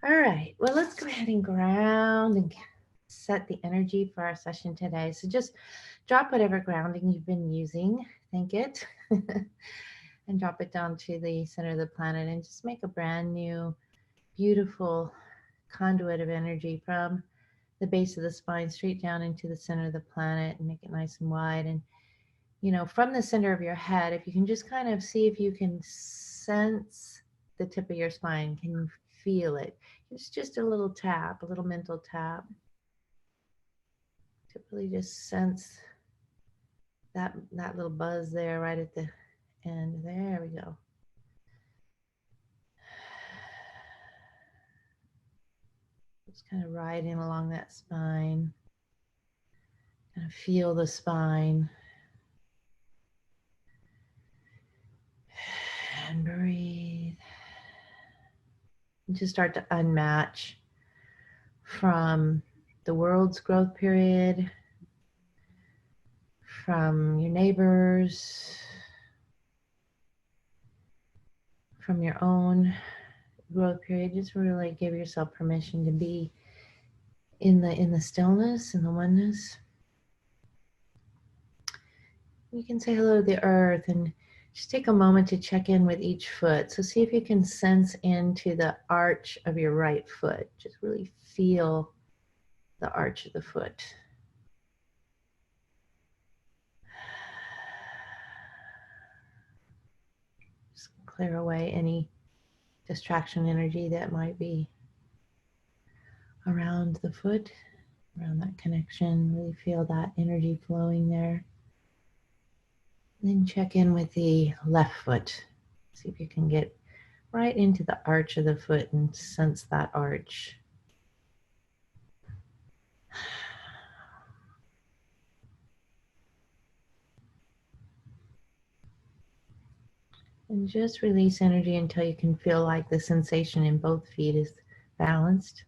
All right, well, let's go ahead and ground and set the energy for our session today. So just drop whatever grounding you've been using, thank it, and drop it down to the center of the planet and just make a brand new, beautiful conduit of energy from the base of the spine straight down into the center of the planet and make it nice and wide. And, from the center of your head, if you can just kind of see if you can sense the tip of your spine, can you feel it? It's just a little tap, a little mental tap to really just sense that little buzz there right at the end. There we go. Just kind of riding along that spine. Kind of feel the spine. And breathe. And just start to unmatch from the world's growth period, from your neighbors, from your own growth period. Just really give yourself permission to be in the stillness and the oneness. You can say hello to the earth and just take a moment to check in with each foot. So see if you can sense into the arch of your right foot. Just really feel the arch of the foot. Just clear away any distraction energy that might be around the foot, around that connection. Really feel that energy flowing there. Then check in with the left foot. See if you can get right into the arch of the foot and sense that arch. And just release energy until you can feel like the sensation in both feet is balanced.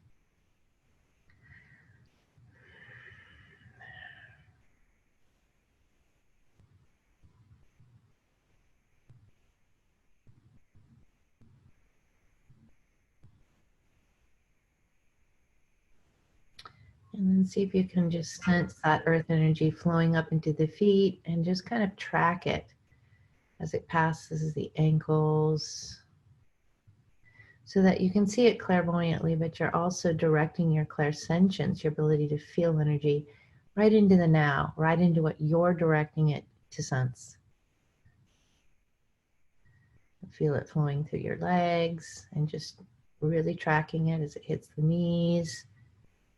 And then see if you can just sense that earth energy flowing up into the feet and just kind of track it as it passes the ankles so that you can see it clairvoyantly, but you're also directing your clairsentience, your ability to feel energy, right into the now, right into what you're directing it to sense. Feel it flowing through your legs and just really tracking it as it hits the knees.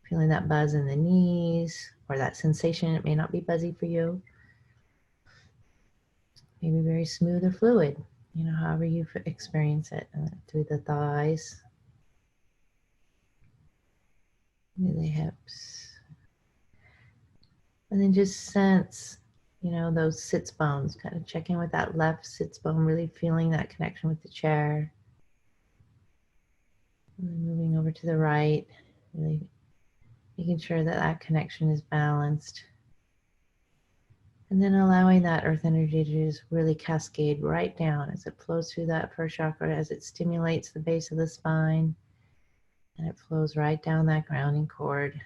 Feeling that buzz in the knees or that sensation. It may not be buzzy for you. Maybe very smooth or fluid, however you experience it. Through the thighs, through the hips. And then just sense, those sits bones. Kind of check in with that left sits bone, really feeling that connection with the chair. And then moving over to the right, really making sure that that connection is balanced. And then allowing that earth energy to just really cascade right down as it flows through that first chakra, as it stimulates the base of the spine. And it flows right down that grounding cord,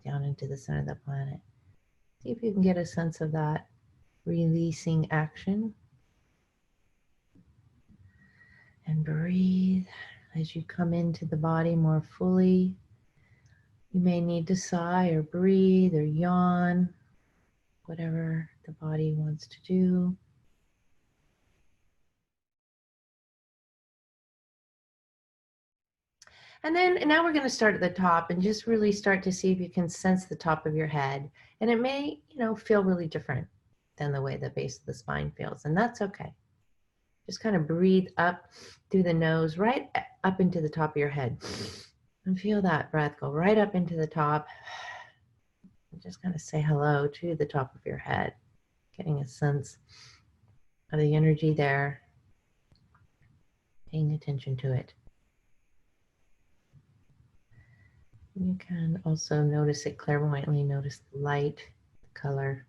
down into the center of the planet. See if you can get a sense of that releasing action. And breathe as you come into the body more fully. You may need to sigh or breathe or yawn, whatever the body wants to do. And then now we're going to start at the top and just really start to see if you can sense the top of your head. And it may, feel really different than the way the base of the spine feels. And that's okay. Just kind of breathe up through the nose, right up into the top of your head. And feel that breath go right up into the top. And just kind of say hello to the top of your head, getting a sense of the energy there, paying attention to it. You can also notice it clairvoyantly, notice the light, the color.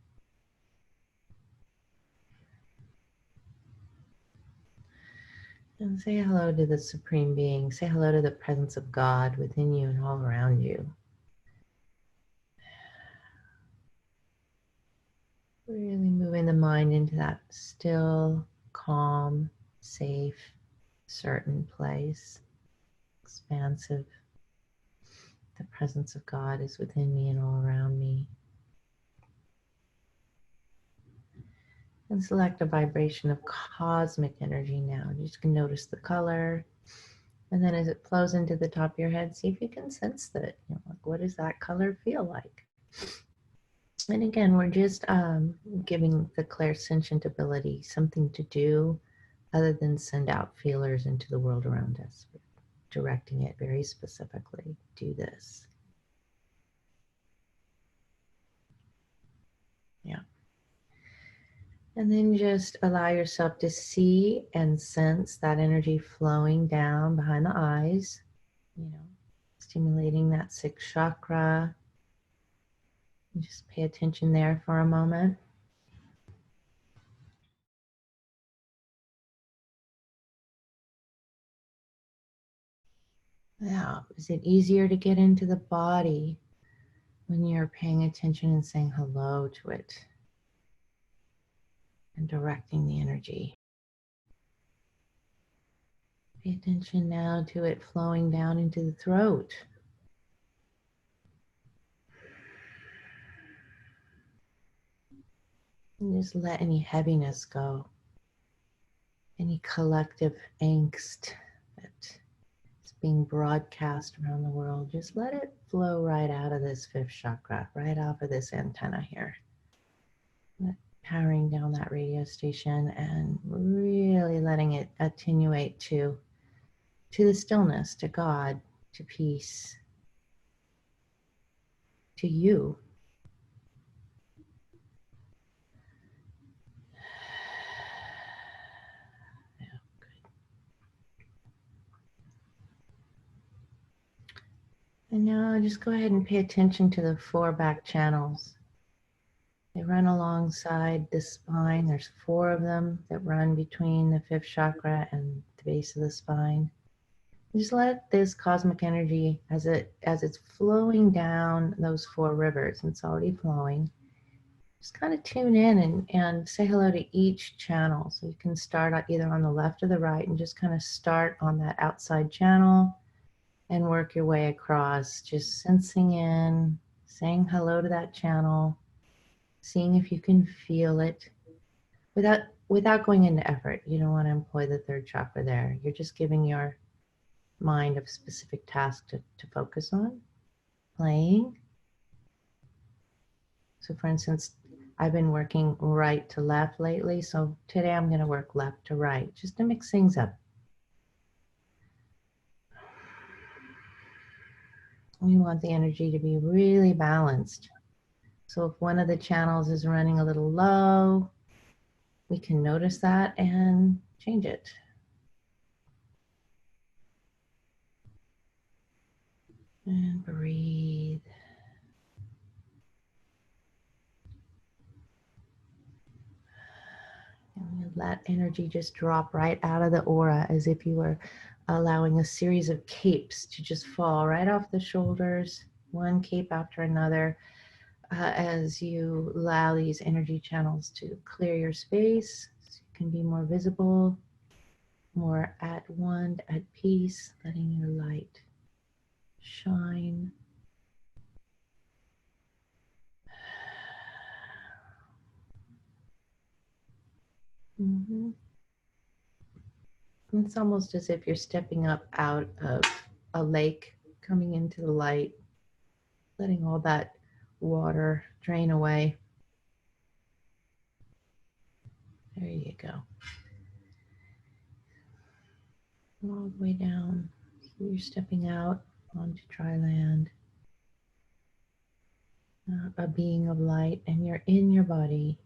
And say hello to the Supreme Being. Say hello to the presence of God within you and all around you. Really moving the mind into that still, calm, safe, certain place. Expansive. The presence of God is within me and all around me. And select a vibration of cosmic energy now. You just can notice the color. And then as it flows into the top of your head, see if you can sense that. Like, what does that color feel like? And again, we're just giving the clairsentient ability something to do other than send out feelers into the world around us. We're directing it very specifically. Do this. Yeah. And then just allow yourself to see and sense that energy flowing down behind the eyes, stimulating that sixth chakra. Just pay attention there for a moment. Yeah. Is it easier to get into the body when you're paying attention and saying hello to it and directing the energy? Pay attention now to it flowing down into the throat. And just let any heaviness go, any collective angst that is being broadcast around the world. Just let it flow right out of this fifth chakra, right off of this antenna here. Powering down that radio station and really letting it attenuate to the stillness, to God, to peace, to you. Yeah, good. And now just go ahead and pay attention to the 4 back channels. They run alongside the spine. There's 4 of them that run between the 5th chakra and the base of the spine. Just let this cosmic energy, as it's flowing down those 4 rivers, and it's already flowing, just kind of tune in and say hello to each channel. So you can start either on the left or the right and just kind of start on that outside channel and work your way across, just sensing in, saying hello to that channel, seeing if you can feel it without going into effort. You don't want to employ the 3rd chakra there. You're just giving your mind a specific task to focus on, playing. So for instance, I've been working right to left lately, so today I'm going to work left to right, just to mix things up. We want the energy to be really balanced. So if one of the channels is running a little low, we can notice that and change it. And breathe. And let energy just drop right out of the aura as if you were allowing a series of capes to just fall right off the shoulders, one cape after another, as you allow these energy channels to clear your space so you can be more visible, more at one, at peace, letting your light shine. Mm-hmm. It's almost as if you're stepping up out of a lake, coming into the light, letting all that water drain away. There you go. All the way down. So you're stepping out onto dry land, a being of light, and you're in your body.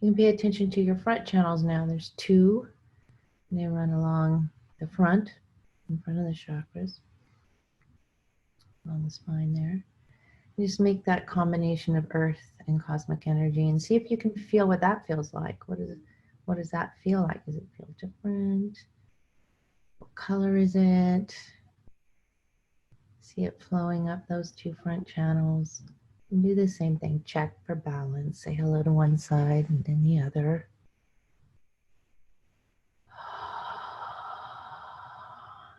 You can pay attention to your front channels now. There's 2. And they run along the front, in front of the chakras, along the spine there. You just make that combination of earth and cosmic energy and see if you can feel what that feels like. What does that feel like? Does it feel different? What color is it? See it flowing up those two front channels. And do the same thing. Check for balance. Say hello to one side and then the other.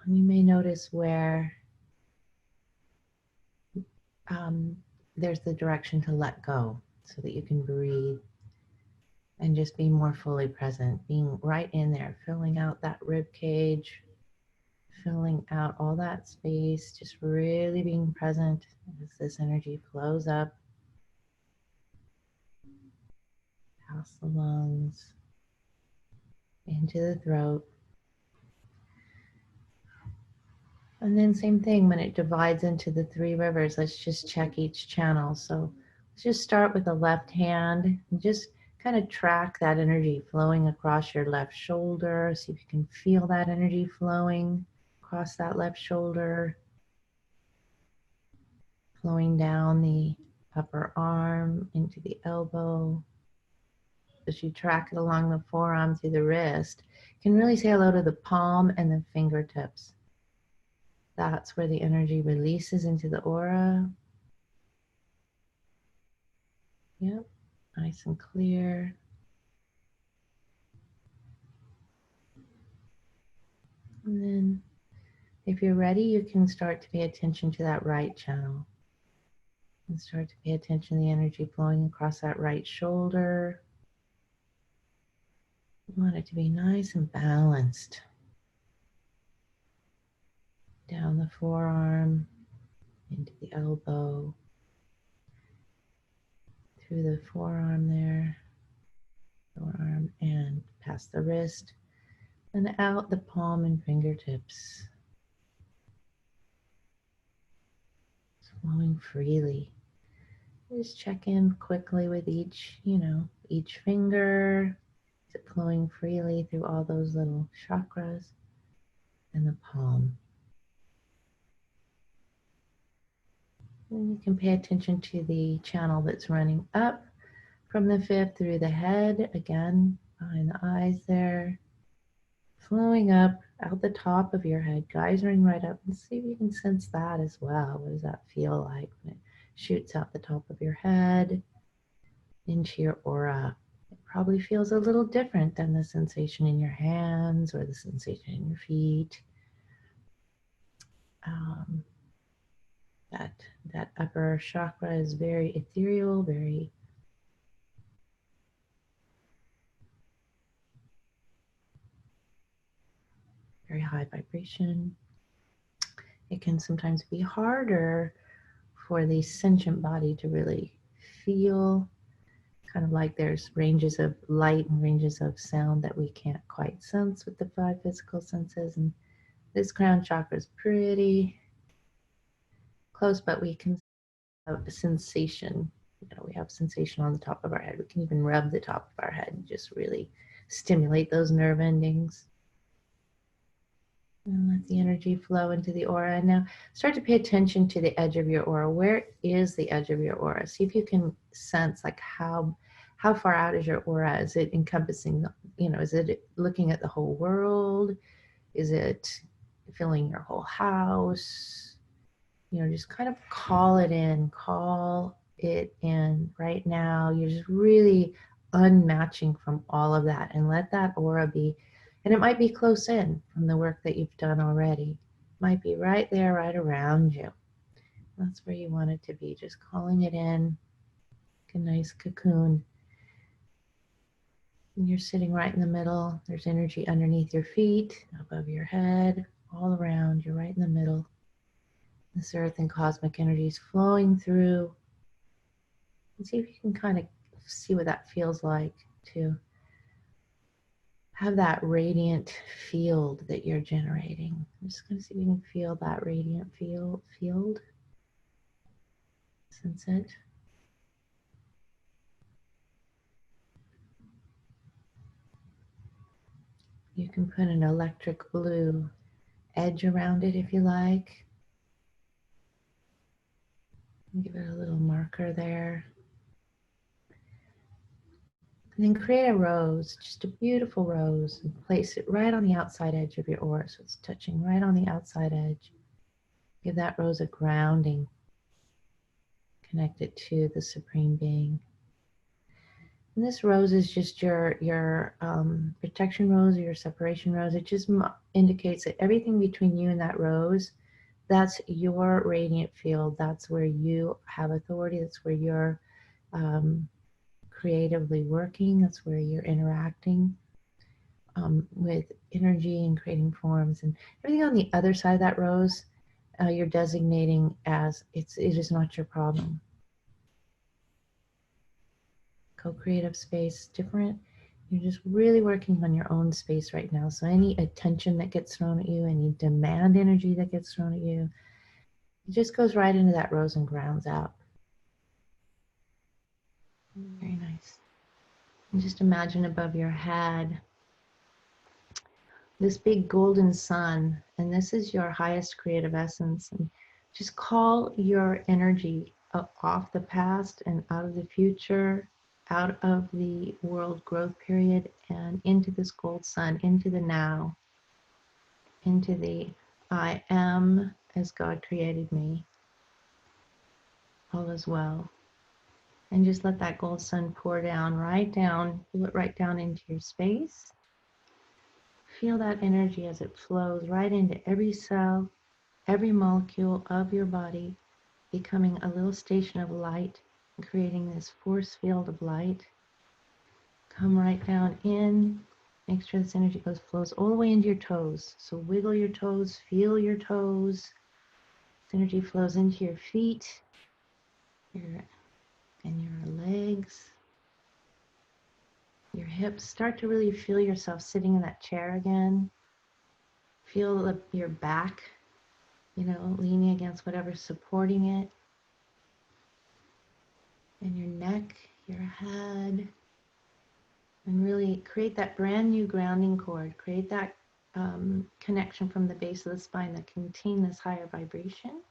And you may notice where there's the direction to let go so that you can breathe and just be more fully present, being right in there, filling out that rib cage, filling out all that space, just really being present as this energy flows up past the lungs, into the throat. And then same thing when it divides into the three rivers, let's just check each channel. So let's just start with the left hand and just kind of track that energy flowing across your left shoulder. See if you can feel that energy flowing across that left shoulder, flowing down the upper arm into the elbow. As you track it along the forearm through the wrist, you can really say hello to the palm and the fingertips. That's where the energy releases into the aura. Yep, nice and clear. And then if you're ready, you can start to pay attention to that right channel. And start to pay attention to the energy flowing across that right shoulder. You want it to be nice and balanced. Down the forearm, into the elbow, through the forearm there, forearm and past the wrist, and out the palm and fingertips. Flowing freely. Just check in quickly with each finger. Is it flowing freely through all those little chakras and the palm? And you can pay attention to the channel that's running up from the fifth through the head, again, behind the eyes there, flowing up out the top of your head, geysering right up, and see if you can sense that as well. What does that feel like when it shoots out the top of your head into your aura? It probably feels a little different than the sensation in your hands or the sensation in your feet. That upper chakra is very ethereal, very high vibration. It can sometimes be harder for the sentient body to really feel, kind of like there's ranges of light and ranges of sound that we can't quite sense with the five physical senses. And this crown chakra is pretty close, but we can have a sensation. We have sensation on the top of our head. We can even rub the top of our head and just really stimulate those nerve endings. And let the energy flow into the aura. And now start to pay attention to the edge of your aura. Where is the edge of your aura? See if you can sense like how far out is your aura? Is it encompassing, is it looking at the whole world? Is it filling your whole house? Just kind of call it in right now. You're just really unmatching from all of that, and let that aura be. And it might be close in from the work that you've done already. It might be right there, right around you. That's where you want it to be. Just calling it in, like a nice cocoon. And you're sitting right in the middle. There's energy underneath your feet, above your head, all around. You're right in the middle. This earth and cosmic energy is flowing through. And see if you can kind of see what that feels like to have that radiant field that you're generating. I'm just going to see if you can feel that radiant field. Sense it. You can put an electric blue edge around it if you like. Give it a little marker there. And then create a rose, just a beautiful rose, and place it right on the outside edge of your aura. So it's touching right on the outside edge. Give that rose a grounding. Connect it to the Supreme Being. And this rose is just your protection rose or your separation rose. It just indicates that everything between you and that rose, that's your radiant field. That's where you have authority. That's where you're creatively working. That's where you're interacting with energy and creating forms. And everything on the other side of that rose, you're designating as it is not your problem. Co-creative space, different. You're just really working on your own space right now. So any attention that gets thrown at you, any demand energy that gets thrown at you, it just goes right into that rose and grounds out. Very nice. And just imagine above your head this big golden sun, and this is your highest creative essence. And just call your energy up off the past and out of the future, out of the world growth period, and into this gold sun, into the now, into the I am as God created me. All is well. And just let that gold sun pour down, pull it right down into your space. Feel that energy as it flows right into every cell, every molecule of your body, becoming a little station of light, and creating this force field of light. Come right down in. Make sure this energy flows all the way into your toes. So wiggle your toes, feel your toes. This energy flows into your feet, and your legs, your hips. Start to really feel yourself sitting in that chair again. Feel your back, leaning against whatever's supporting it. And your neck, your head. And really create that brand new grounding cord. Create that connection from the base of the spine that can contain this higher vibration.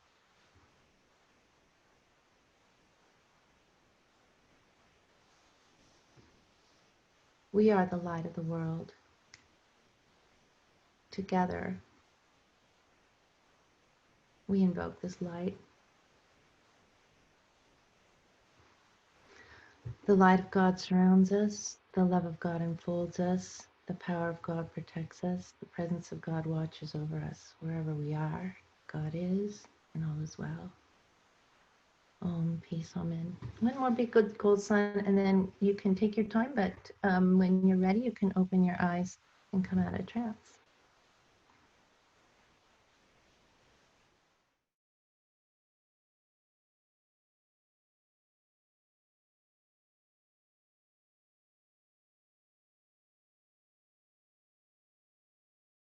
We are the light of the world. Together, we invoke this light. The light of God surrounds us. The love of God enfolds us. The power of God protects us. The presence of God watches over us wherever we are. God is, and all is well. Om, peace, amen. One more big good gold sun, and then you can take your time, but when you're ready, you can open your eyes and come out of trance.